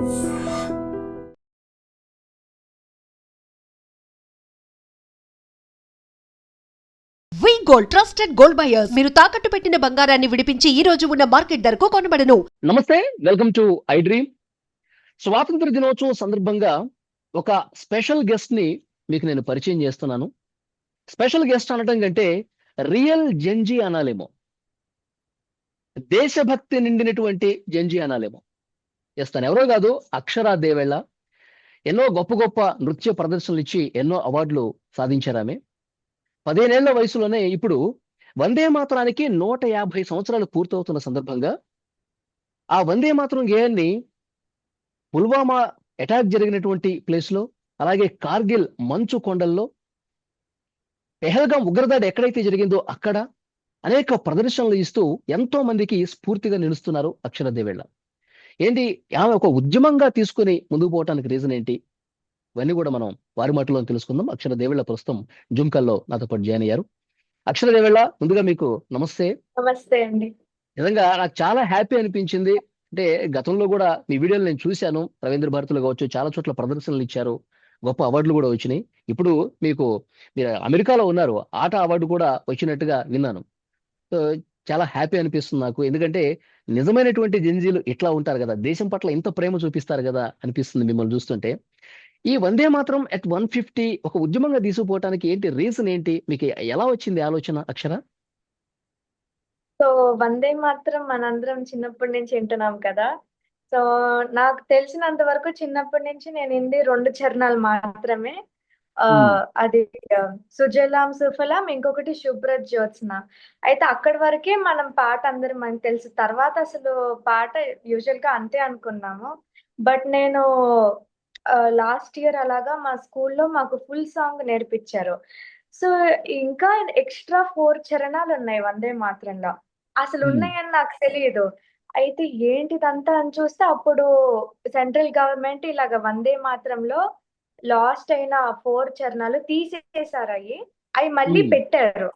వి gold trusted gold buyers మీరు తాకట్టు పెట్టిన బంగారాన్ని విడిపించి ఈ రోజు ఉన్న మార్కెట్ ధరకు కొనబడను. నమస్తే, వెల్కమ్ టు ఐ డ్రీమ్. స్వాతంత్ర దినోత్సవం సందర్భంగా ఒక స్పెషల్ గెస్ట్ ని మీకు నేను పరిచయం చేస్తున్నాను. స్పెషల్ గెస్ట్ అనడం కంటే రియల్ జంజీ అనాలేమో, దేశభక్తి నిండినటువంటి జంజీ అనాలేమో. చేస్తాను, ఎవరో కాదు, అక్షరా దేవేళ్ళ. ఎన్నో గొప్ప గొప్ప నృత్య ప్రదర్శనలు ఇచ్చి ఎన్నో అవార్డులు సాధించారు ఆమె. 15 ఏళ్ల వయసులోనే ఇప్పుడు వందే మాతరానికి 150 సంవత్సరాలు పూర్తవుతున్న సందర్భంగా ఆ వందే మాతరం గేయాన్ని పుల్వామా అటాక్ జరిగినటువంటి ప్లేస్ లో, అలాగే కార్గిల్ మంచు కొండల్లో, పెహల్గాం ఉగ్రదాడి ఎక్కడైతే జరిగిందో అక్కడ అనేక ప్రదర్శనలు ఇస్తూ ఎంతో మందికి స్ఫూర్తిగా నిలుస్తున్నారు అక్షర దేవేళ్ళ. ఏంటి ఆమె ఒక ఉద్యమంగా తీసుకుని ముందుకు పోవటానికి రీజన్ ఏంటి, ఇవన్నీ కూడా మనం వారి మాటలో తెలుసుకుందాం. అక్షర దేవేళ్ళ ప్రస్తుతం జూమ్ కాల్లో నాతో పాటు జాయిన్ అయ్యారు. అక్షర దేవేళ్ళ, ముందుగా మీకు నమస్తే. నమస్తే అండి. నిజంగా నాకు చాలా హ్యాపీ అనిపించింది. అంటే గతంలో కూడా మీ వీడియోలు నేను చూశాను, రవీంద్ర భారతిలో కావచ్చు, చాలా చోట్ల ప్రదర్శనలు ఇచ్చారు, గొప్ప అవార్డులు కూడా వచ్చినాయి. ఇప్పుడు మీరు అమెరికాలో ఉన్నారు, ఆట అవార్డు కూడా వచ్చినట్టుగా విన్నాను. సో చాలా హ్యాపీ అనిపిస్తుంది నాకు, ఎందుకంటే నిజమైనటువంటి జెన్జీలు ఇట్లా ఉంటారు కదా, దేశం పట్ల ఇంత ప్రేమ చూపిస్తారు కదా అనిపిస్తుంది మిమ్మల్ని చూస్తుంటే. ఈ వందే మాత్రం అట్ 150 ఒక ఉద్యమంగా తీసుకుపోవటానికి ఏంటి రీజన్, ఏంటి మీకు ఎలా వచ్చింది ఆలోచన అక్షర? సో వందే మాత్రం మనందరం చిన్నప్పటి నుంచి వింటున్నాం కదా. సో నాకు తెలిసినంత వరకు చిన్నప్పటి నుంచి నేను హిందీ 2 చరణాలు మాత్రమే. అది సుజలాం సుఫలాం, ఇంకొకటి శుభ్ర జ్యోత్స్న. అయితే అక్కడి వరకే మనం పాట అందరం మనకు తెలుసు. తర్వాత అసలు పాట యూజువల్ గా అంతే అనుకున్నాము. బట్ నేను లాస్ట్ ఇయర్ అలాగా మా స్కూల్లో మాకు ఫుల్ సాంగ్ నేర్పించారు. సో ఇంకా ఎక్స్ట్రా 4 చరణాలు ఉన్నాయి వందే మాతరంలో. అసలు ఉన్నాయని నాకు తెలియదు. అయితే ఏంటిదంతా అని చూస్తే అప్పుడు సెంట్రల్ గవర్నమెంట్ ఇలాగ వందే మాతరంలో లాస్ట్ అయిన 4 చరణాలు తీసేసారయి. అయి మళ్ళీ పెట్టారు.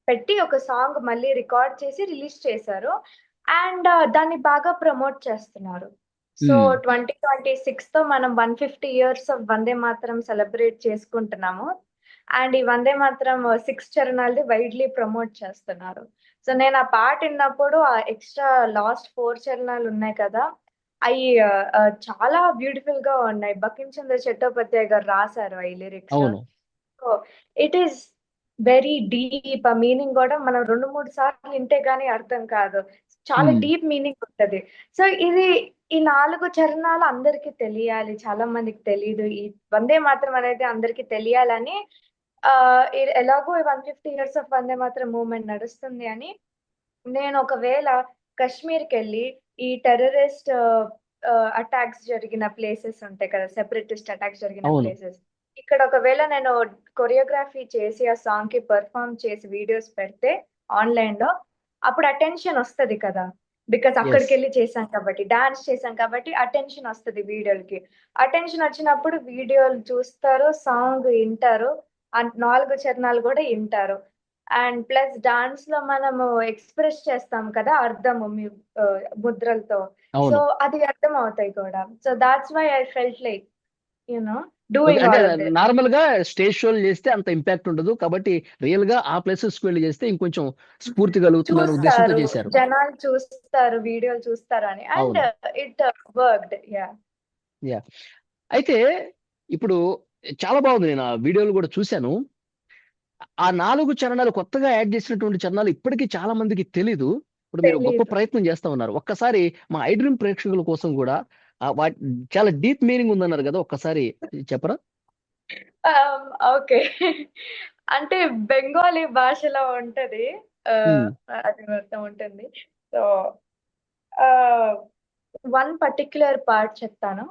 పెట్టి ఒక సాంగ్ మళ్ళీ రికార్డ్ చేసి రిలీజ్ చేశారు. అండ్ దాన్ని బాగా ప్రమోట్ చేస్తున్నారు. సో 2026తో మనం 150 years of Vande Mataram celebrate చేసుకుంటున్నాము. అండ్ ఈ వందే మాతరం 6 చరణాలది వైడ్లీ ప్రమోట్ చేస్తున్నారు. సో నేను ఆ పాట విన్నప్పుడు ఆ ఎక్స్ట్రా లాస్ట్ 4 చరణాలు ఉన్నాయి కదా, అయి చాలా బ్యూటిఫుల్ గా ఉన్నాయి. బంకిం చంద్ర చట్టోపాధ్యాయ గారు రాశారు ఈ lyrics. So it is very deep. ఆ మీనింగ్ కూడా మనం 2-3 సార్లు వింటే గానీ అర్థం కాదు. చాలా డీప్ మీనింగ్ ఉంటది. సో ఈ 4 చరణాలు అందరికి తెలియాలి, చాలా మందికి తెలీదు. ఈ వందే మాతరం అనేది అందరికి తెలియాలని ఎలాగో 150 years of Vande Mataram movement నడుస్తుంది అని నేను ఒకవేళ కశ్మీర్‌కెళ్ళి ఈ టెర్రరిస్ట్ అటాక్స్ జరిగిన ప్లేసెస్ ఉంటాయి కదా, సెపరేటిస్ట్ అటాక్స్ జరిగిన ప్లేసెస్. ఇక్కడ ఒకవేళ నేను కొరియోగ్రఫీ చేసి ఆ సాంగ్ కి పెర్ఫార్మ్ చేసి వీడియోస్ పెడితే ఆన్‌లైన్ లో, అప్పుడు అటెన్షన్ వస్తది కదా. బికాజ్ అక్కడికెళ్ళి చేశాం కాబట్టి, డాన్స్ చేశాం కాబట్టి అటెన్షన్ వస్తది వీడియోలకి. అటెన్షన్ వచ్చినప్పుడు వీడియోలు చూస్తారు, సాంగ్ వింటారు, 4 చరణాలు కూడా వింటారు. అండ్ ప్లస్ డాన్స్ లో మనము ఎక్స్‌ప్రెస్ చేస్తాం కదా అర్థము ముద్రలతో. సో అది అర్థం అవుతాయి కూడా. So that's why I felt like doing all of this. Normal గా స్టేజ్ షోలు చేస్తే అంత ఇంపాక్ట్ ఉండదు కాబట్టి రియల్ గా ఆ ప్లేసెస్ కి వెళ్ళి చేస్తే ఇంకొంచెం స్ఫూర్తి కలుగుతుందనే ఉద్దేశంతో చేశారు. జనాలు చూస్తారు, వీడియోలు చూస్తారు అని. And it worked. యా. అయితే ఇప్పుడు చాలా బాగుంది, నేను ఆ వీడియోలు కూడా చూశాను. ఆ 4 చరణాలు కొత్తగా యాడ్ చేసినటువంటి చరణాలు ఇప్పటికీ చాలా మందికి తెలీదు. ఇప్పుడు మీరు గొప్ప ప్రయత్నం చేస్తా ఉన్నారు. ఒక్కసారి మా ఐ డ్రీమ్ ప్రేక్షకుల కోసం కూడా చాలా డీప్ మీనింగ్ ఉందన్నారు కదా, ఒక్కసారి చెప్పరా? ఓకే. అంటే బెంగాలీ భాషలో ఉంటది. అది మొత్తం ఉంటుంది. సో 1 పర్టిక్యులర్ పార్ట్ చెప్తాను.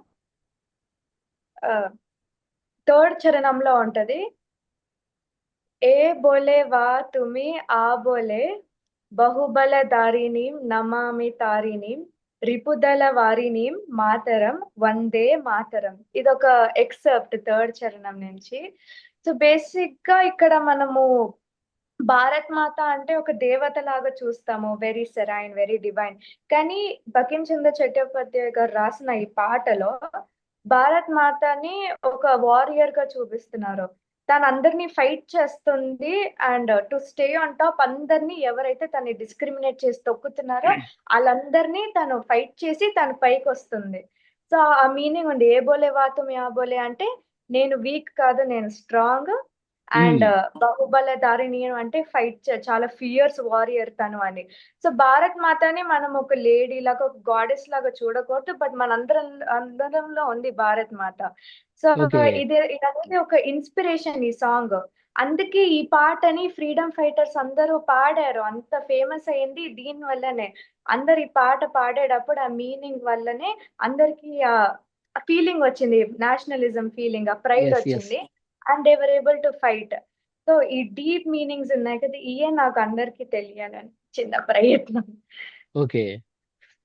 3rd చరణంలో ఉంటది. ఏ బోలే వా తుమి ఆ బోలే బహుబలధారిణీం నమామి తారిణీం రిపుదల వారిణీం మాతరం వందే మాతరం. ఇదొక ఎక్సెప్ట్ 3rd చరణం నుంచి. సో బేసిక్ గా ఇక్కడ మనము భారత్ మాత అంటే ఒక దేవత లాగా చూస్తాము. Very serine, very divine. కానీ బకిం చంద్ర చట్టోపాధ్యాయ గారు రాసిన ఈ పాటలో భారత్ మాతని ఒక వారియర్ గా చూపిస్తున్నారు. తను అందరినీ ఫైట్ చేస్తుంది and to stay on top అందరినీ ఎవరైతే తనని డిస్క్రిమినేట్ చేసి తొక్కుతున్నారో ఆళ్ళందరినీ తను ఫైట్ చేసి తను పైకొస్తుంది. సో, ఆ మీనింగ్ ఉంది. ఏ బోలే వా తుమ్ యా బోలే అంటే నేను వీక్ కాదు, నేను స్ట్రాంగ్. అండ్ ఉమ్, బాహుబలధారిణి అంటే చాలా ఫియర్స్ వారియర్ తను అని. సో భారత్ మాతని మనం ఒక లేడీ లాగా ఒక గాడెస్ లాగా చూడకూడదు. బట్ అందరంలో ఉంది భారత్ మాత. So okay. ఇదనేది ఒక ఇన్స్పిరేషన్ ఈ సాంగ్. అందుకే ఈ పాటని ఫ్రీడమ్ ఫైటర్స్ అందరూ పాడారు. అంత ఫేమస్ అయింది దీని వల్లనే. అందరు ఈ పాట పాడేటప్పుడు ఆ మీనింగ్ వల్లనే అందరికి ఆ ఫీలింగ్ వచ్చింది. నేషనలిజం ఫీలింగ్, ఆ ప్రైడ్ ఎస్, ఎస్. వచ్చింది. And they were able to fight. So ఈ డీప్ మీనింగ్స్ ఉన్నాయి కదా, ఇయే నాకు అందరికి తెలియాలని చిన్న ప్రయత్నం. ఓకే.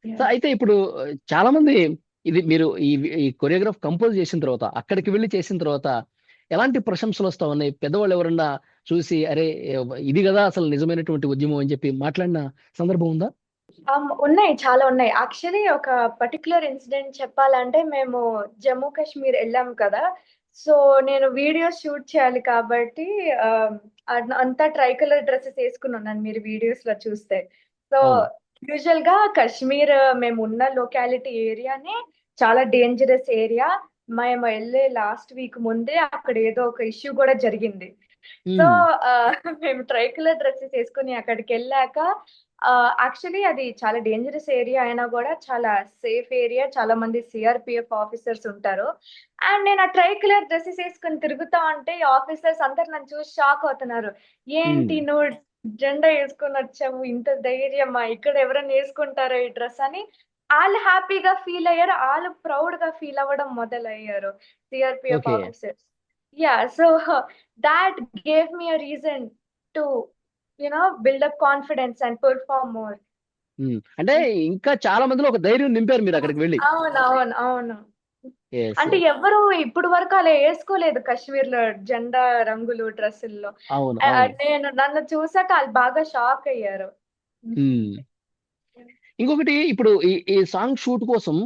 So Yeah. అయితే ఇప్పుడు చాలా మంది ఇది మీరు ఈ కొరియోగ్రాఫ్ కంపోజ్ చేసిన తర్వాత అక్కడికి వెళ్ళి చేసిన తర్వాత ఎలాంటి ప్రశంసలు వస్తా ఉన్నాయి? పెద్దవాళ్ళు ఎవరన్నా చూసి అరే ఇది కదా అసలు నిజమైనటువంటి ఉద్యమం అని చెప్పి మాట్లాడిన సందర్భం ఉందా? ఉన్నాయి. చాలా ఉన్నాయి. యాక్చువల్లీ ఒక పర్టిక్యులర్ ఇన్సిడెంట్ చెప్పాలంటే మేము జమ్మూ కాశ్మీర్ ఎళ్ళాం కదా! సో, నేను వీడియోస్ షూట్ చేయాలి కాబట్టి ఆహ్, అంతా ట్రై కలర్ డ్రెసెస్ ఏసుకొనున్నాను మీరు వీడియోస్‌లో చూస్తే. సో, అవును. యూజువల్‌గా కశ్మీర్ మేమున్న లొకాలిటీ ఏరియానే చాలా డేంజరస్ ఏరియా. మేము ఎళ్ళే లాస్ట్ వీక్ ముందే అక్కడ ఏదో ఒక ఇష్యూ గూడా జరిగింది. సో, ఉమ్, మేము ట్రై కలర్ డ్రెసెస్ ఏసుకొని అక్కడికెళ్ళాక యాక్చువల్లీ అది చాలా డేంజరస్ ఏరియా అయినా గూడా చాలా సేఫ్ ఏరియా. చాలా మంది సీఆర్‌పీఎఫ్ ఆఫీసర్స్ ఉంటారు. అండ్ నేను ఆ ట్రై కలర్ డ్రెసెస్ ఏసుకొని తిరుగుతా ఉంటే ఈ ఆఫీసర్స్ అందరూ నన్ను చూసి షాక్ అవుతున్నారు. ఉమ్, "ఏంటి నువ్వు జెండా ఏసుకొనొచ్చావు. ఇంత ధైర్యమా? ఇక్కడ ఎవరైనా ఏసుకుంటారా ఈ డ్రెస్" అని ఆళ్ళు హ్యాపీగా ఫీల్ అయ్యారు. ఆళ్ళు ప్రౌడ్‌గా ఫీల్ అవ్వడం మొదలయ్యారు. CRPF okay. Officers. Yeah! So that gave me a reason to, build up confidence and perform more. అంటే ఇంకా చాలా మందిలో ఒక ధైర్యం నింపారు మీరు అక్కడికి వెళ్ళి. అవునవును. అవును. ఎస్, అంటే ఎస్. ఎవ్వరు ఇప్పటి వరకు అలా ఏసుకోలేదు కశ్మీర్‌లో జెండా రంగులు డ్రెస్సుల్లో. అవును, అవును. నన్ను చూసాక ఆళ్ళు బాగా షాక్ అయ్యారు. ఉమ్. ఇంకొకటి ఇప్పుడు ఈ సాంగ్ షూట్ కోసం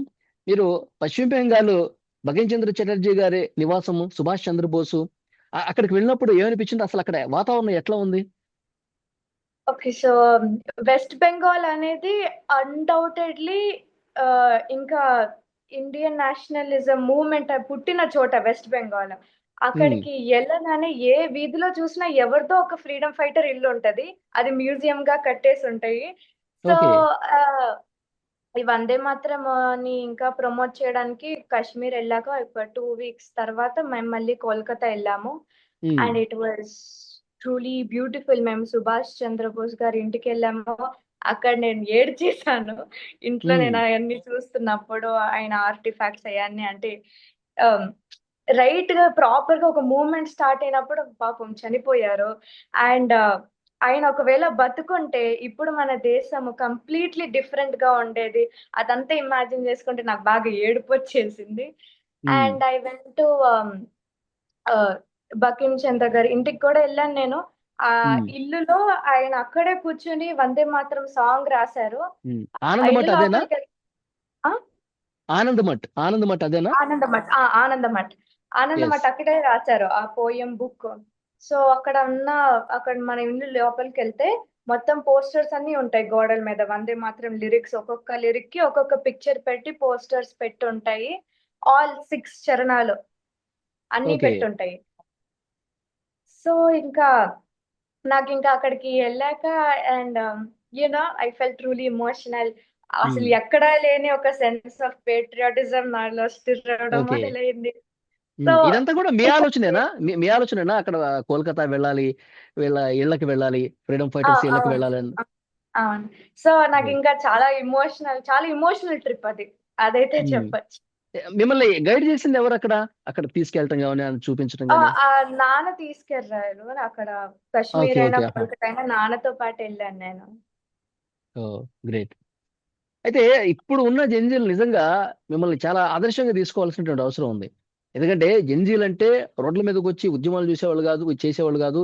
మీరు పశ్చిమ బెంగాల్ బకిం చంద్ర చటర్జీ గారి నివాసము సుభాష్ చంద్రబోసు అక్కడికి వెళ్ళినప్పుడు ఏమనిపించింది? అసలు అక్కడ వాతావరణం ఎట్లా ఉంది? ఓకే. సో, వెస్ట్ బెంగాల్ అనేది అన్‌డౌటెడ్‌లీ ఇంకా ఇండియన్ నేషనలిజం మూవ్‌మెంట్ పుట్టిన చోట వెస్ట్ బెంగాల్. ఉమ్, అక్కడికి ఎళ్ళగానే ఏ వీధిలో చూసినా ఎవరిదో ఒక ఫ్రీడమ్ ఫైటర్ ఇల్లుంటది. అది మ్యూజియంగా కట్టేసుంటాయి. So, okay. ఆహ్, ఈ వందే మాతరంని ఇంకా ప్రమోట్ చేయడానికి కాశ్మీర్ ఎళ్ళాక ఒక 2 వీక్స్ తర్వాత మేము మళ్ళీ కోల్‌కతా ఎళ్ళాము. Um, and it was truly beautiful. మేము సుభాష్ చంద్రబోస్ గారి ఇంటికెళ్ళాము. అక్కడ నేను ఏడ్చేసాను. ఇంట్లో ఉమ్, నేను అయన్నీ చూస్తున్నప్పుడు ఆయన ఆర్టిఫాక్ట్స్ అయన్నీ అంటే ఆహ్, రైట్‌గా ప్రాపర్‌గా ఒక మూవ్‌మెంట్ స్టార్ట్ అయినప్పుడు పాపం చనిపోయారు. అండ్ ఆయన ఒకవేళ బతుకుంటే ఇప్పుడు మన దేశం కంప్లీట్‌లీ డిఫరెంట్‌గా ఉండేది. అదంతా ఇమాజిన్ చేసుకుంటే నాకు బాగా ఏడుపొచ్చేసింది. ఉమ్, అండ్ ఐ వెంట్ టు ఆహ్, బకిం చంద్ర గారి ఇంటికి కూడా ఎళ్ళాను నేను. ఉమ్, ఇల్లులో ఆయన అక్కడే కూర్చొని 'వందే మాతరం' సాంగ్ రాశారు. ఉమ్. ఆ ఆనంద్ ఇల్లు మఠ్ అదేనా? లోపలికెళ్ ఆ! ఆనంద్ మఠ్ అదేనా? ఆనందమఠ్. ఆనందమఠ్. ఎస్. ఆనందమఠ్ అక్కడే రాశారు ఆ పోయెమ్ బుక్. సో, అక్కడ మన ఇల్లు లోపలికెళ్తే మొత్తం పోస్టర్స్ అన్నీ ఉంటాయి గోడల మీద. 'వందే మాతరం' లిరిక్స్ ఒక్కొక్క లిరిక్‌కి ఒక్కొక్క పిక్చర్ పెట్టి పోస్టర్స్ పెట్టుంటాయి. ఆల్ 6 చరణాలు అన్నీ ఓకే. పెట్టుంటాయి. సో, ఇంకా నాకింకా అక్కడికి ఎళ్ళాక and I felt truly emotional. అసలు ఉమ్, ఎక్కడా లేని ఒక సెన్స్ ఆఫ్ పేట్రియాటిజం నాలో స్టిర్ అవ్వడం ఓకే. మొదలైంది. సో, ఇదంతా కూడా మీ ఇంకా ఆలోచనేనా? మీ ఆలోచనేనా? అక్కడ కోల్కతా వెళ్ళాలి, వీళ్ళ ఇళ్ళకి వెళ్ళాలి, ఫ్రీడమ్ ఆ! ఫైటర్స్ ఇళ్ళకి అవును. వెళ్ళాలని? అవును. సో, నాకింకా చాలా ఎమోషనల్ ట్రిప్ అది. అదైతే ఉమ్. చెప్పొచ్చు. మిమ్మల్ని గైడ్ చేసింది ఎవరక్కడ? అక్కడ తీసుకెళ్ళటం గాని, అది చూపించటం గాని? నాన్న తీసుకెళ్లారు. అక్కడ కాశ్మీర్ ఓకే, అయినా, ఓకే. ఆహా! కోల్కతా అయినా నాన్నతో పాటెళ్ళాను నేను. ఓహ్! గ్రేట్. అయితే ఇప్పుడు ఉన్న జెన్‌జీలు నిజంగా మిమ్మల్ని చాలా ఆదర్శంగా తీసుకోవాల్సినటువంటి అవసరం ఉంది. ఎందుకంటే జెన్‌జీలంటే రోడ్ల మీదకొచ్చి ఉద్యమాలు చేసేవాళ్ళు గాదు.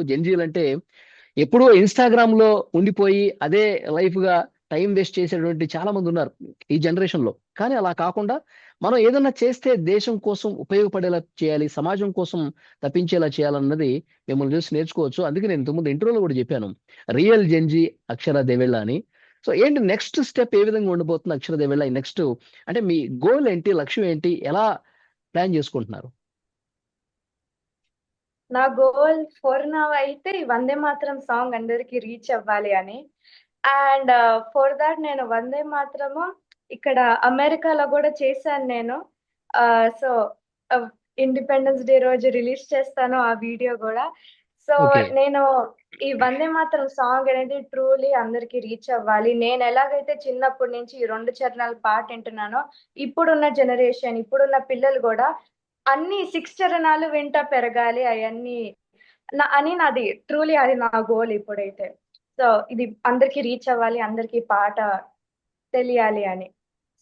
ఎప్పుడూ ఇన్స్టాగ్రామ్ లో ఉండిపోయి అదే లైఫ్ గా టైం వేస్ట్ చేసేటువంటి చాలా మంది ఉన్నారు ఈ జనరేషన్ లో. కానీ అలా కాకుండా మనం ఏదన్నా చేస్తే దేశం కోసం ఉపయోగపడేలా చేయాలి, సమాజం కోసం తప్పించేలా చేయాలన్నది మిమ్మల్ని చూసి నేర్చుకోవచ్చు. అందుకే నేను ఇంతకుముందు ఇంటర్వ్యూలో కూడా చెప్పాను, రియల్ జెంజీ అక్షర దేవెళ్ళ అని. సో ఏంటి నెక్స్ట్ స్టెప్ ఏ విధంగా ఉండబోతుంది అక్షర దేవెళ్ళ? నెక్స్ట్ అంటే మీ గోల్ ఏంటి, లక్ష్యం ఏంటి, ఎలా ప్లాన్ చేసుకుంటున్నారు? నా గోల్ ఫర్ నౌ అయితే ఈ వందే మాత్రం సాంగ్ అందరికి రీచ్ అవ్వాలి అని. అండ్ ఫర్ దాట్ నేను వందే మాత్రము ఇక్కడ అమెరికాలో కూడా చేశాను నేను. సో ఇండిపెండెన్స్ డే రోజు రిలీజ్ చేస్తాను ఆ వీడియో కూడా. So okay. నేను ఈ వందే మాత్రం సాంగ్ అనేది ట్రూలీ అందరికి రీచ్ అవ్వాలి. నేను ఎలాగైతే చిన్నప్పటి నుంచి ఈ 2 చరణాల పాట వింటున్నానో, ఇప్పుడున్న జనరేషన్, ఇప్పుడున్న పిల్లలు కూడా అన్ని 6 చరణాలు వింటా పెరగాలి అయన్నీ అని నాది ట్రూలీ అది నా గోల్ ఇప్పుడైతే. సో ఇది అందరికి రీచ్ అవ్వాలి, అందరికి పాట తెలియాలి అని.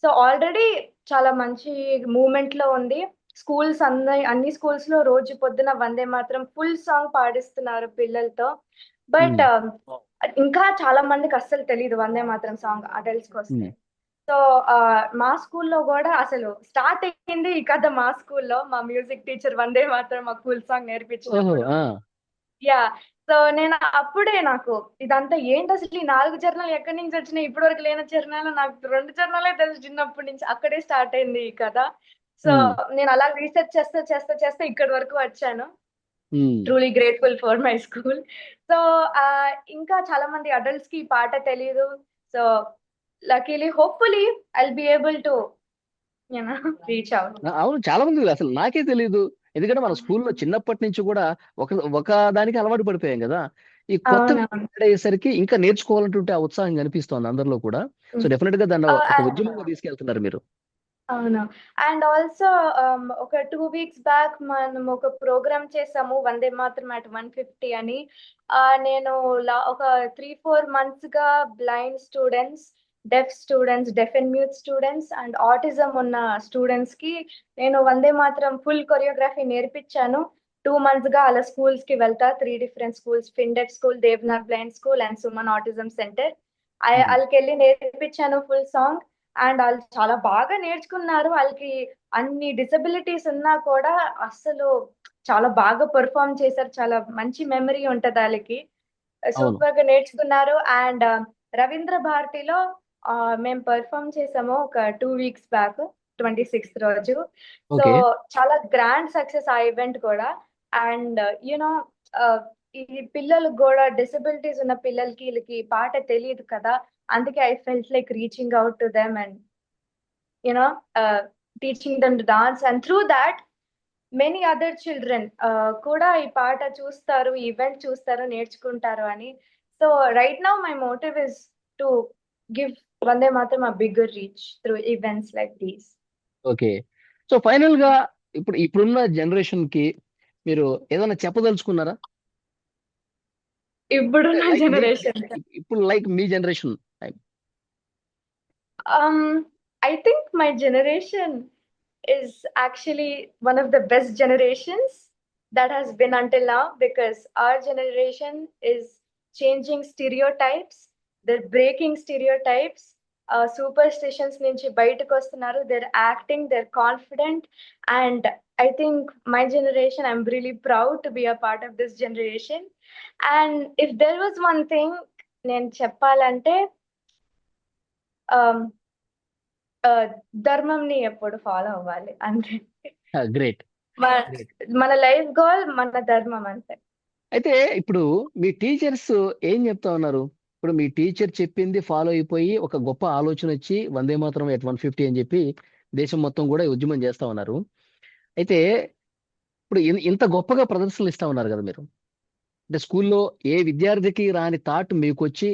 సో ఆల్రెడీ చాలా మంచి మూవ్‌మెంట్ లో ఉంది. స్కూల్స్ అన్ని స్కూల్స్ లో రోజు పొద్దున వందే మాత్రం ఫుల్ సాంగ్ పాడిస్తున్నారు పిల్లలతో. బట్ ఇంకా చాలా మందికి అస్సలు తెలీదు వందే మాత్రం సాంగ్ అడల్ట్స్‌కి వస్తే. సో మా స్కూల్లో కూడా అసలు స్టార్ట్ అయింది ఈ కథ మా స్కూల్లో. మా మ్యూజిక్ టీచర్ వందే మాత్రం మాకు ఫుల్ సాంగ్ ఓహో! నేర్పించినప్పుడు. యాహ్! సో నేను అప్పుడే నాకు ఇదంతా ఏంటసలు ఈ 4 చరణాలు ఎక్కడి నుంచి వచ్చినాయి? ఇప్పటి వరకు లేని చరణాలు నాకు 2 చరణాలే తెలుసు చిన్నప్పటి నుంచి. అక్కడే స్టార్ట్ అయింది ఈ కథ. సో నేను అలా రీసెర్చ్ చేస్తా ఇక్కడి వరకు వచ్చాను. Truly grateful for my school. So ఇంకా చాలా మంది అడల్ట్స్ కి ఈ పాట తెలీదు. So luckily hopefully I'll be able to reach out. అవును. చాలా మంది అసలు నాకే తెలీదు. ఎందుకంటే మన స్కూల్‌లో చిన్నప్పటి నుంచి కూడా ఒక ఒక దానికి అలవాటు పడిపోయాం గదా! ఈ కొత్తవి అవునవును. యాడ్ అయ్యేసరికి ఇంకా నేర్చుకోవాలన్నటువంటి ఆ ఉత్సాహం కనిపిస్తోంది అందరిలో కూడా. సో హ్మ్. డెఫినిట్‌గా దాన్ని ఆహ్, ఒక ఆహ్ ఉద్యమంగా తీసుకెళ్తున్నారు మీరు. అవును. అండ్ ఆల్సో ఒక 2 వీక్స్ బ్యాక్ మనం ఒక ప్రోగ్రామ్ చేసాము. వందే మాతరం అట్ 150 అని. నేను ఒక 3, 4 మంత్స్‌గా blind students, deaf and mute students and autism ఉన్న స్టూడెంట్స్‌కి నేను వందే మాతరం ఫుల్ కొరియోగ్రఫీ నేర్పించాను. 2 మంత్స్‌గా అలా స్కూల్స్‌కి వెళ్తా. 3 డిఫరెంట్ స్కూల్స్, ఫిన్‌డెఫ్ school, Devnath blind school and Suman autism centre. ఆళ్ళకెళ్ళి నేర్పించాను ఫుల్ సాంగ్. అండ్ ఆళ్ళు చాలా బాగా నేర్చుకున్నారు. ఆళ్ళకి అన్ని డిసబిలిటీస్ ఉన్నా కూడా అస్సలు చాలా బాగా పెర్ఫార్మ్ చేశారు. చాలా మంచి మెమరీ ఉంటది ఆళ్ళకి. అవును. సూపర్‌గా నేర్చుకున్నారు. అండ్ రవీంద్ర భారతిలో మేము పెర్ఫార్మ్ చేసాము ఒక 2 వీక్స్ బ్యాక్ 26థ్ రోజు. So okay. చాలా గ్రాండ్ సక్సెస్ ఆ ఈవెంట్ కూడా. అండ్ యూ నో ఆహ్, ఈ పిల్లలకి గూడా డిసబిలిటీస్ ఉన్న పిల్లలకి ఈళ్ళకి పాట తెలీదు కదా! అందుకే I felt like reaching out to them and you know teaching them to dance, and through that many other children కూడా ఈ పాట చూస్తారు, ఈ ఈవెంట్ చూస్తారు, నేర్చుకుంటారు అని. So right now my motive is to give Vande Mataram a bigger reach through events like these. Okay. So ఫైనల్‌గా ఇప్పుడున్న జనరేషన్‌కి మీరు ఏదైనా చెప్పదలుచుకున్నారా? ఇప్పుడున్న లైక్ జనరేషన్ ఇప్పుడు లైక్ మీ generation time. I think my generation is actually one of the best generations that has been until now, because our generation is changing stereotypes. They're breaking stereotypes. Superstitions nunchi bayataku vastunaru. They're acting, they're confident. And I think my generation, I'm really proud to be a part of this generation. And if there was one thing నేను చెప్పాలంటే ధర్మంని ఎప్పుడు follow అవ్వాలి అంతే. Great. మన great. మన life goal మన ధర్మం అంతే. అయితే ఇప్పుడు మీ టీచర్స్ ఏం చెప్తా ఉన్నారు? ఇప్పుడు మీ టీచర్ చెప్పింది ఫాలో అయిపోయి ఒక గొప్ప ఆలోచన వచ్చి వందే మాతరం ఎట్ 150 అని చెప్పి దేశం మొత్తం కూడా ఈ ఉద్యమం చేస్తా ఉన్నారు. అయితే ఇప్పుడు ఇంత గొప్పగా ప్రదర్శనలు ఇస్తా ఉన్నారు కదా మీరు. అంటే స్కూల్లో ఏ విద్యార్థికి రాని థాట్ మీకొచ్చి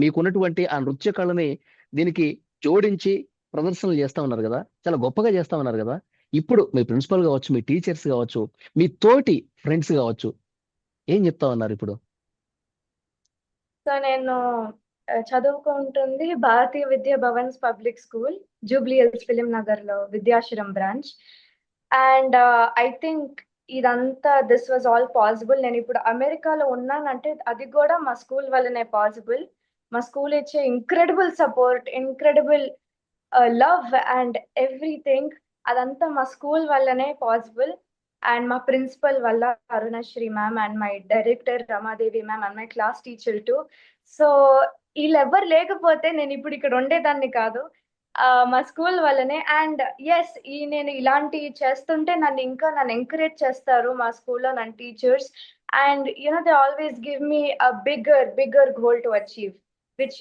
మీకున్నటువంటి ఆ నృత్య కళని దీనికి జోడించి ప్రదర్శనలు చేస్తా ఉన్నారు కదా! చాలా గొప్పగా చేస్తా ఉన్నారు కదా! ఇప్పుడు మీ ప్రిన్సిపల్ కావచ్చు, మీ టీచర్స్ కావచ్చు, మీ తోటి ఫ్రెండ్స్ కావచ్చు, ఏం చెప్తా ఉన్నారు ఇప్పుడు? సో నేను చదువుకుంటుంది భారతీయ విద్యా Bhavan's public school, Jubilee hills film Nagar లో విద్యాశ్రమ్ బ్రాంచ్. అండ్ ఐ థింక్ ఇదంతా దిస్ వాజ్ ఆల్ పాసిబుల్. నేను ఇప్పుడు అమెరికాలో ఉన్నానంటే అది కూడా మా స్కూల్ వల్లనే పాసిబుల్. మా స్కూల్ ఇచ్చే incredible support, incredible love and everything, అదంతా మా స్కూల్ వల్లనే పాసిబుల్. అండ్ మా ప్రిన్సిపల్ వల్ల, Arunasri ma'am and my director Ramadevi ma'am and my class teacher too. So వీళ్ళెవ్వరు లేకపోతే నేను ఇప్పుడు ఇక్కడ ఉండేదాన్ని కాదు. మా స్కూల్ వల్లనే. అండ్ ఎస్, నేను ఇలాంటివి చేస్తుంటే నన్ను ఎంకరేజ్ చేస్తారు మా స్కూల్లో నన్ను teachers. And they always give me a bigger goal to achieve, which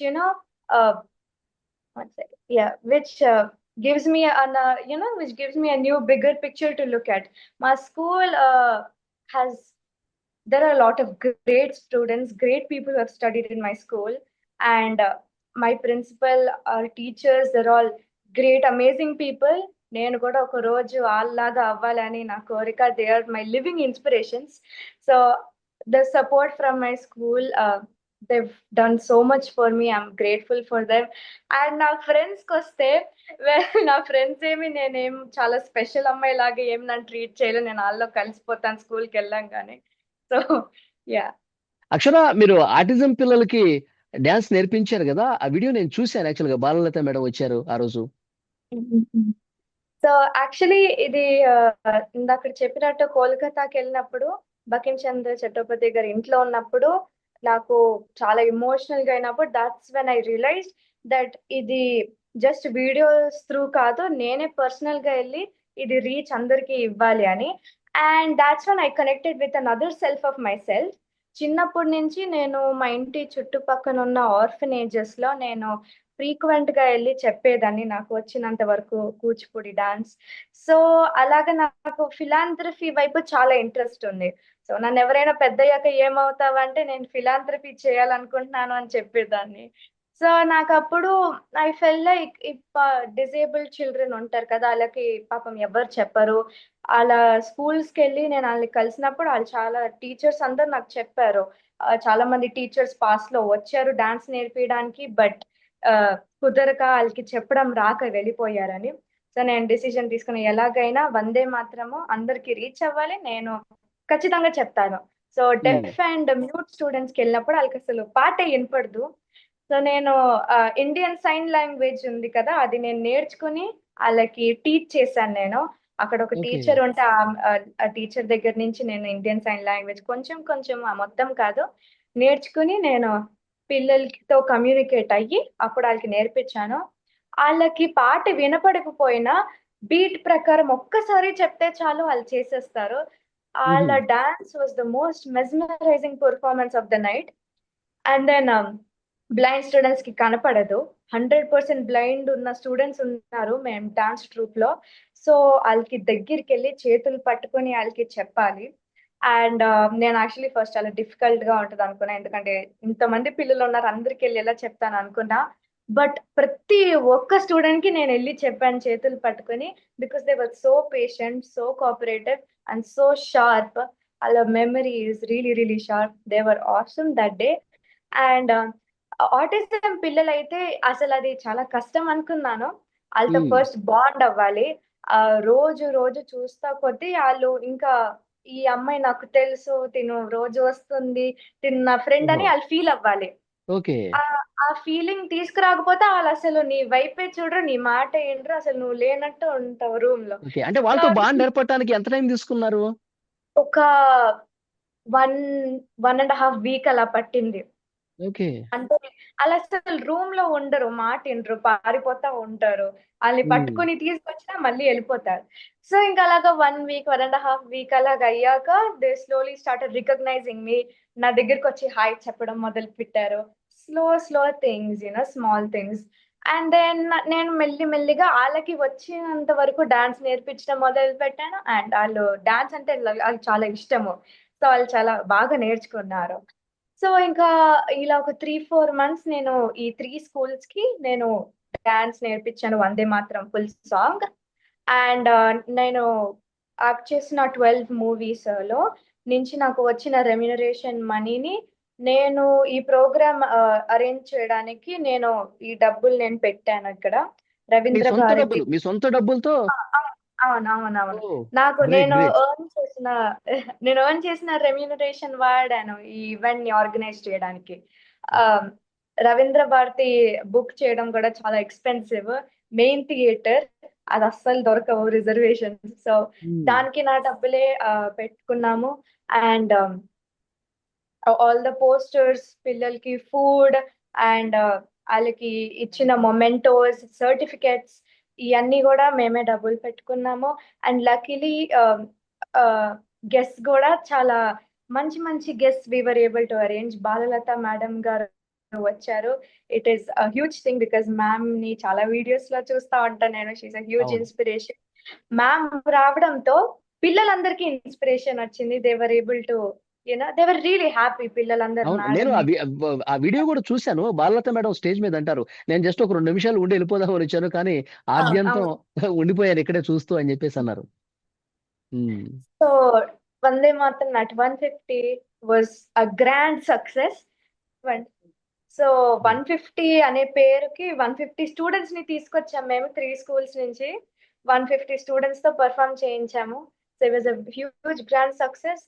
one second. Yeah, which gives me which gives me a new bigger picture to look at. My school has there are a lot of great students, great people who have studied in my school, and my principal, our teachers, they're all great, amazing people. నేను కూడా ఒక రోజు వాళ్ళలాగా అవ్వాలని నా కోరిక. They are my living inspirations. So the support from my school, they've done so much for me. I'm grateful for them. And నా ఫ్రెండ్స్కి వస్తే, నా ఫ్రెండ్స్ నేనేం చాలా స్పెషల్ అమ్మాయి లాగా నన్ను ట్రీట్ చేయలేదు. నేను వాళ్ళలో కలిసిపోతాను స్కూల్కి వెళ్ళంగానే. So yeah. అక్షర, మీరు ఆటిజం పిల్లలకి డాన్స్ నేర్పించారు కదా, ఆ వీడియో నేను చూశాను. యాక్చువల్ గా బాలలత మేడం వచ్చారు ఆ రోజు. సో యాక్చువల్లీ ఇది ఇందాక చెప్పినట్టు కోల్కతాకి వెళ్ళినప్పుడు బకిం చంద్ర చట్టోపతి గారి ఇంట్లో ఉన్నప్పుడు నాకు చాలా ఎమోషనల్ గా అయినప్పుడు, that's when I realize that ఇది జస్ట్ వీడియోస్ త్రూ కాదు, నేనే పర్సనల్ గా వెళ్ళి ఇది రీచ్ అందరికి ఇవ్వాలి అని. And that's when I connected with another self of my self. చిన్నప్పటి నుంచి నేను మా ఇంటి చుట్టుపక్కల ఉన్న ఆర్ఫనేజెస్ లో నేను ఫ్రీక్వెంట్ గా వెళ్ళి చెప్పేదాన్ని, నాకు వచ్చినంత వరకు కూచిపూడి డాన్స్. సో అలాగా నాకు ఫిలాంథ్రఫీ వైపు చాలా ఇంట్రెస్ట్ ఉంది. సో నన్ను ఎవరైనా పెద్దయ్యాక ఏమవుతావంటే నేను ఫిలాంథ్రఫీ చేయాలనుకుంటున్నాను అని చెప్పేదాన్ని. సో నాకు అప్పుడు I fell like, disabled children ఉంటారు కదా, వాళ్ళకి పాపం ఎవరు చెప్పరు. అలా స్కూల్స్కి వెళ్ళి నేను వాళ్ళని కలిసినప్పుడు వాళ్ళు చాలా టీచర్స్ అందరు నాకు చెప్పారు, చాలా మంది టీచర్స్ పాస్ లో వచ్చారు డాన్స్ నేర్పించడానికి, బట్ కుదరక వాళ్ళకి చెప్పడం రాక వెళ్ళిపోయారని. సో నేను డిసిజన్ తీసుకుని ఎలాగైనా వందే మాత్రము అందరికి రీచ్ అవ్వాలి, నేను ఖచ్చితంగా చెప్తాను. సో డెఫ్ అండ్ మ్యూట్ స్టూడెంట్స్కి వెళ్ళినప్పుడు వాళ్ళకి అసలు పాటే వినపడదు. సో నేను ఇండియన్ సైన్ లాంగ్వేజ్ ఉంది కదా, అది నేను నేర్చుకుని వాళ్ళకి టీచ్ చేశాను. నేను అక్కడ ఒక టీచర్ ఉంటే ఆ టీచర్ దగ్గర నుంచి నేను ఇండియన్ సైన్ లాంగ్వేజ్ కొంచెం కొంచెం, మొత్తం కాదు, నేర్చుకుని నేను పిల్లలతో కమ్యూనికేట్ అయ్యి అప్పుడు వాళ్ళకి నేర్పించాను. వాళ్ళకి పాట వినపడకపోయినా బీట్ ప్రకారం ఒక్కసారి చెప్తే చాలు వాళ్ళు చేసేస్తారు. వాళ్ళ dance was the most mesmerising performance of the night. And then blind students కి కనపడదు, 100% బ్లైండ్ ఉన్న స్టూడెంట్స్ ఉన్నారు మేము డాన్స్ ట్రూప్ లో. సో వాళ్ళకి దగ్గరికి వెళ్ళి చేతులు పట్టుకొని వాళ్ళకి చెప్పాలి. అండ్ నేను యాక్చువల్లీ ఫస్ట్ చాలా డిఫికల్ట్ గా ఉంటుంది అనుకున్నా, ఎందుకంటే ఇంతమంది పిల్లలు ఉన్నారు అందరికి వెళ్ళి ఎలా చెప్తాను అనుకున్నా. బట్ ప్రతి ఒక్క స్టూడెంట్ కి నేను వెళ్ళి చెప్పాను చేతులు పట్టుకొని, because they were so patient, so cooperative and so sharp. వాళ్ళ memory is really sharp. They were awesome that day. And autism పిల్లలైతే అసలు అది చాలా కష్టం అనుకున్నాను. వాళ్ళతో ఫస్ట్ బాండ్ అవ్వాలి. రోజు రోజు చూస్తా కొద్దీ వాళ్ళు ఇంకా ఈ అమ్మాయి నాకు తెలుసు, తిను రోజు వస్తుంది, తిను నా ఫ్రెండ్ అని వాళ్ళు ఫీల్ అవ్వాలి. ఆ ఫీలింగ్ తీసుకురాకపోతే వాళ్ళు అసలు నీ వైపే చూడరు, నీ మాట ఏంటరు, అసలు నువ్వు లేనట్టు ఉంటావు రూమ్ లో. అంటే వాళ్ళతో బాండ్ ఏర్పడటానికి ఎంత టైం తీసుకున్నారు? ఒక 1.5 వీక్ అలా పట్టింది. అంటే అలా అసలు రూమ్ లో ఉండరు, మాట వినరు, పారిపోతా ఉంటారు. వాళ్ళని పట్టుకుని తీసుకొచ్చినా మళ్ళీ వెళ్ళిపోతారు. సో ఇంకా అలాగా 1 వీక్ 1.5 వీక్ అలాగా అయ్యాక they slowly started recognising me. నా దగ్గరకు వచ్చి హాయ్ చెప్పడం మొదలు పెట్టారు. Slow things, small things. And then నేను మెల్లిగా వాళ్ళకి వచ్చినంత వరకు డాన్స్ నేర్పించడం మొదలు పెట్టాను. అండ్ వాళ్ళు డాన్స్ అంటే వాళ్ళకి చాలా ఇష్టము. సో వాళ్ళు చాలా బాగా నేర్చుకున్నారు. సో ఇంకా ఇలా ఒక 3-4 మంత్స్ నేను ఈ 3 స్కూల్స్ కి నేను డాన్స్ నేర్పించాను, వందే మాత్రం ఫుల్ సాంగ్. అండ్ నేను యాక్ట్ చేసిన 12 మూవీస్ లో నుంచి నాకు వచ్చిన రెమ్యునరేషన్ మనీని నేను ఈ ప్రోగ్రామ్ అరేంజ్ చేయడానికి నేను ఈ డబ్బులు నేను పెట్టాను ఇక్కడ రవీంద్ర భారతి. మీ సొంత డబ్బులతో? అవునవునవును. నాకు నేను ఎర్న్ చేసిన నేను ఎర్న్ చేసిన రెమ్యూనరేషన్ వాడాను ఈ ఈవెంట్ ని ఆర్గనైజ్ చేయడానికి. ఆ, రవీంద్ర భారతి బుక్ చేయడం కూడా చాలా ఎక్స్పెన్సివ్. మెయిన్ థియేటర్ అది అస్సలు దొరకవు రిజర్వేషన్స్. సో దానికి నా డబ్బులే పెట్టుకున్నాము. అండ్ ఆల్ ద పోస్టర్స్, పిల్లలకి ఫుడ్ అండ్ వాళ్ళకి ఇచ్చిన మొమెంటోస్, సర్టిఫికెట్స్ ఇవన్నీ కూడా మేమే డబ్బులు పెట్టుకున్నాము. అండ్ లక్కీలీ గెస్ట్ కూడా చాలా మంచి మంచి guest we were able to arrange. Balalatha madam garu వచ్చారు. It is huge thing because ma'am ని చాలా వీడియోస్ లో చూస్తా ఉంటాను నేను. షీఈస్ అ హ్యూజ్ అవును. ఇన్స్పిరేషన్. మ్యామ్ రావడంతో పిల్లలందరికీ ఇన్స్పిరేషన్ వచ్చింది. They were able to they were really happy పిల్లలందరూ అవును, మేడం నేను ఆ వీడియో కూడా చూశాను. బాలలత మేడం స్టేజ్ మీద అంటారు, నేను జస్ట్ ఒక 2 నిమిషాలు ఉండి వెళ్ళిపోదామని వచ్చాను, కానీ ఆద్యంతం ఉండిపోయాను ఇక్కడే చూస్తూ అని చెప్పేసి అన్నారు. సో వందే మాత్రం at 150 was a grand success. So 150 అనే పేరుకి 150 స్టూడెంట్స్ ని తీసుకొచ్చాం మేము 3 schools నుంచి. 150 స్టూడెంట్స్ తో పర్ఫామ్ చేయించాము. So it was a huge grand success.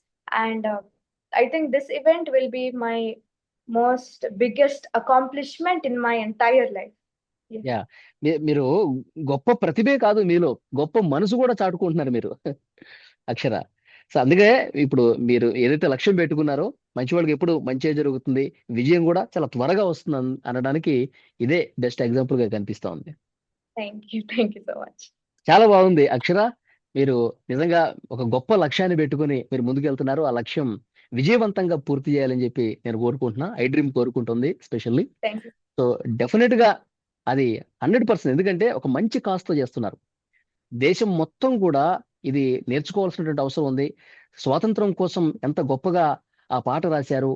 And I think this event will be my most biggest accomplishment in my entire life. Yeah, మీరు గొప్ప ప్రతిభే కాదు, మీలో గొప్ప మనసు కూడా చాటుకుంటున్నారు మీరు అక్షర. సో అందుకే ఇప్పుడు మీరు ఏదైతే లక్ష్యం పెట్టుకున్నారో మంచి వాళ్ళకి ఎప్పుడు మంచి జరుగుతుంది, విజయం కూడా చాలా త్వరగా వస్తుంది అనడానికి ఇదే బెస్ట్ ఎగ్జాంపుల్ గా కనిపిస్తా ఉంది. Thank you so much. చాలా బాగుంది అక్షర. మీరు నిజంగా ఒక గొప్ప లక్ష్యాన్ని పెట్టుకుని మీరు ముందుకెళ్తున్నారు. ఆ లక్ష్యం విజయవంతంగా పూర్తి చేయాలని చెప్పి నేను కోరుకుంటున్నా. ఐ డ్రీమ్ కోరుకుంటుంది specially. Thank you. So definite గా అది 100%, ఎందుకంటే ఒక మంచి కాస్తో చేస్తున్నారు. దేశం మొత్తం కూడా ఇది నేర్చుకోవాల్సినటువంటి అవసరం ఉంది. స్వాతంత్రం కోసం ఎంత గొప్పగా ఆ పాట రాశారు,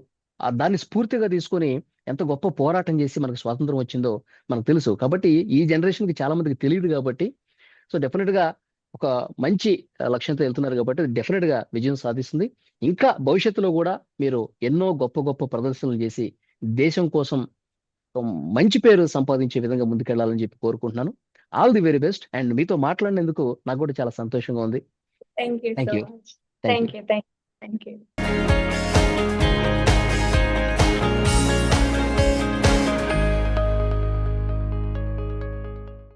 దాన్ని స్ఫూర్తిగా తీసుకొని ఎంత గొప్ప పోరాటం చేసి మనకు స్వాతంత్రం వచ్చిందో మనకు తెలుసు. కాబట్టి ఈ జనరేషన్ కి చాలా మందికి తెలియదు. కాబట్టి సో డెఫినెట్ గా ఒక మంచి లక్ష్యంతో వెళ్తున్నారు కాబట్టి డెఫినెట్ గా విజయం సాధిస్తుంది. ఇంకా భవిష్యత్తులో కూడా మీరు ఎన్నో గొప్ప గొప్ప ప్రదర్శనలు చేసి దేశం కోసం మంచి పేరు సంపాదించే విధంగా ముందుకెళ్లాలని చెప్పి కోరుకుంటున్నాను. All the very best. And మీతో మాట్లాడినందుకు నాకు కూడా చాలా సంతోషంగా ఉంది. Thank you thank so you. Much. Thank you. Thank you.